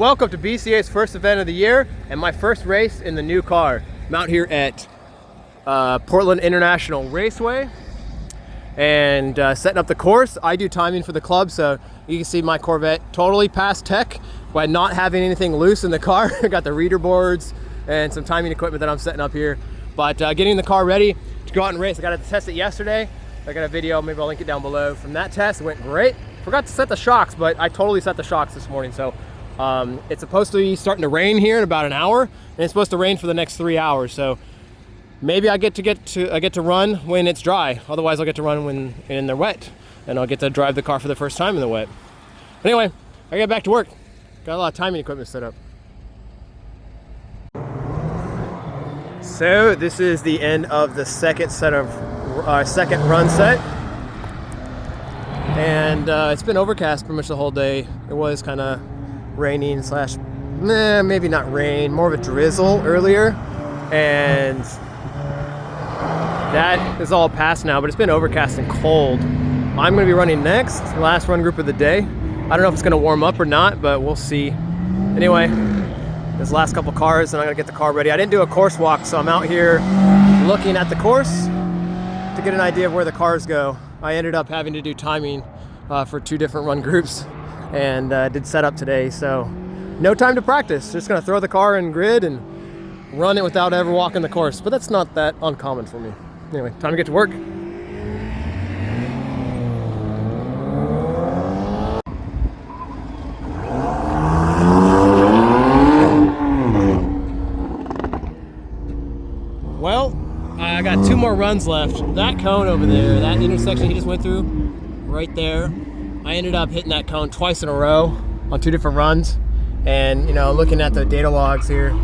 Welcome to BCA's first event of the year and my first race in the new car. I'm out here at Portland International Raceway and setting up the course. I do timing for the club, so you can see my Corvette totally past tech by not having anything loose in the car. I got the reader boards and some timing equipment that I'm setting up here. But getting the car ready to go out and race. I got to test it yesterday. I got a video, maybe I'll link it down below, from that test. It went great. Forgot to set the shocks, but I totally set the shocks this morning. So it's supposed to be starting to rain here in about an hour, and it's supposed to rain for the next 3 hours. So maybe I get to run when it's dry. Otherwise, I'll get to run when they're wet, and I'll get to drive the car for the first time in the wet. But anyway, I get back to work. Got a lot of timing equipment set up. So this is the end of the second run set, and it's been overcast pretty much the whole day. It was kind of raining slash, maybe not rain, more of a drizzle earlier, and that is all past now, but it's been overcast and cold. I'm going to be running next, the last run group of the day. I don't know if it's going to warm up or not, but we'll see. Anyway, this last couple cars, and I'm going to get the car ready. I didn't do a course walk, so I'm out here looking at the course to get an idea of where the cars go. I ended up having to do timing for 2 different run groups, and did setup today, so no time to practice. Just gonna throw the car in grid and run it without ever walking the course, but that's not that uncommon for me. Anyway, time to get to work. Well, I got 2 more runs left. That cone over there, that intersection he just went through, right there, I ended up hitting that cone twice in a row on 2 different runs. And you know, looking at the data logs here,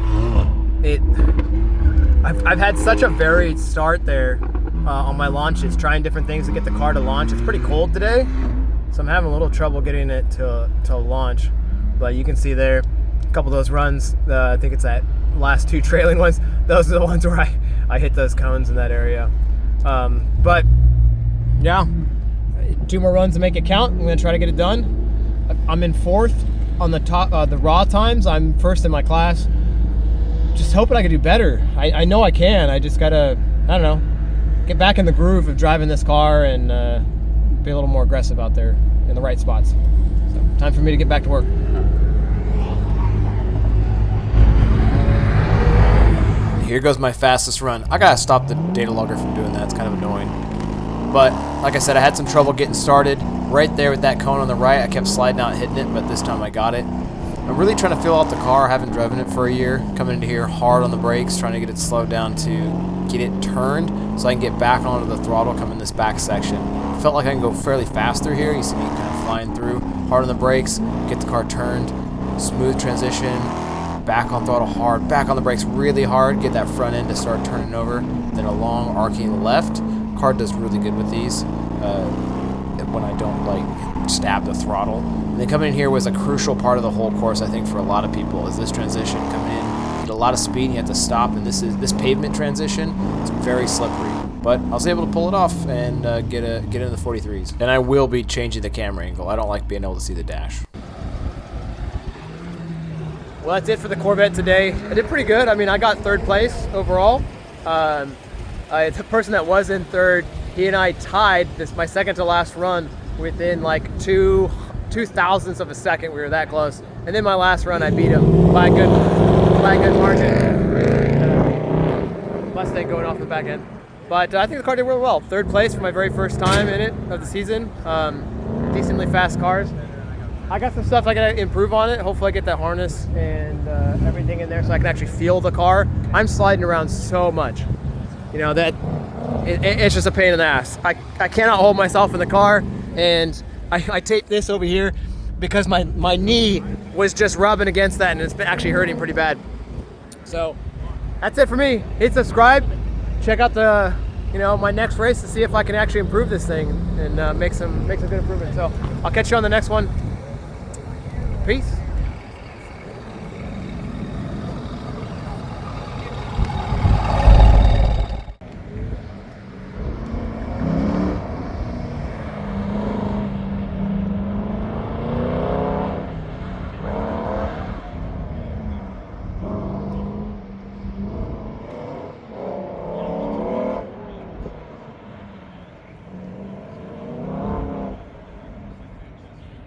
I've had such a varied start there on my launches, trying different things to get the car to launch. It's pretty cold today, so I'm having a little trouble getting it to launch. But you can see there, a couple of those runs, I think it's that last 2 trailing ones, those are the ones where I hit those cones in that area. But yeah, 2 more runs to make it count. I'm gonna try to get it done. I'm in 4th on the top, the raw times. I'm 1st in my class. Just hoping I can do better. I know I can. I just gotta, I don't know, get back in the groove of driving this car and be a little more aggressive out there in the right spots. So time for me to get back to work. Here goes my fastest run. I gotta stop the data logger from doing that. It's kind of annoying. But like I said, I had some trouble getting started right there with that cone on the right. I kept sliding out, hitting it, but this time I got it. I'm really trying to feel out the car. I haven't driven it for a year. Coming into here hard on the brakes, trying to get it slowed down to get it turned so I can get back onto the throttle coming this back section. Felt like I can go fairly fast through here. You see me kind of flying through, hard on the brakes, get the car turned, smooth transition, back on throttle hard, back on the brakes really hard, get that front end to start turning over, then a long arcing left. Car does really good with these when I don't like stab the throttle. And then coming in here was a crucial part of the whole course, I think, for a lot of people, is this transition. Coming in, get a lot of speed, and you have to stop, and this pavement transition is very slippery. But I was able to pull it off and get into the 43s. And I will be changing the camera angle. I don't like being able to see the dash. Well, that's it for the Corvette today. I did pretty good. I mean, I got 3rd place overall. The person that was in 3rd, he and I tied my second to last run within like 2 thousandths of a second. We were that close. And then my last run, I beat him by a good margin. Mustang going off the back end. But I think the car did really well. 3rd place for my very first time in it of the season. Decently fast cars. I got some stuff I gotta improve on it. Hopefully I get that harness and everything in there so I can actually feel the car. I'm sliding around so much. You know, that it's just a pain in the ass. I cannot hold myself in the car, and I taped this over here because my knee was just rubbing against that, and it's been actually hurting pretty bad. So that's it for me. Hit subscribe. Check out my next race to see if I can actually improve this thing and make some good improvements. So I'll catch you on the next one. Peace.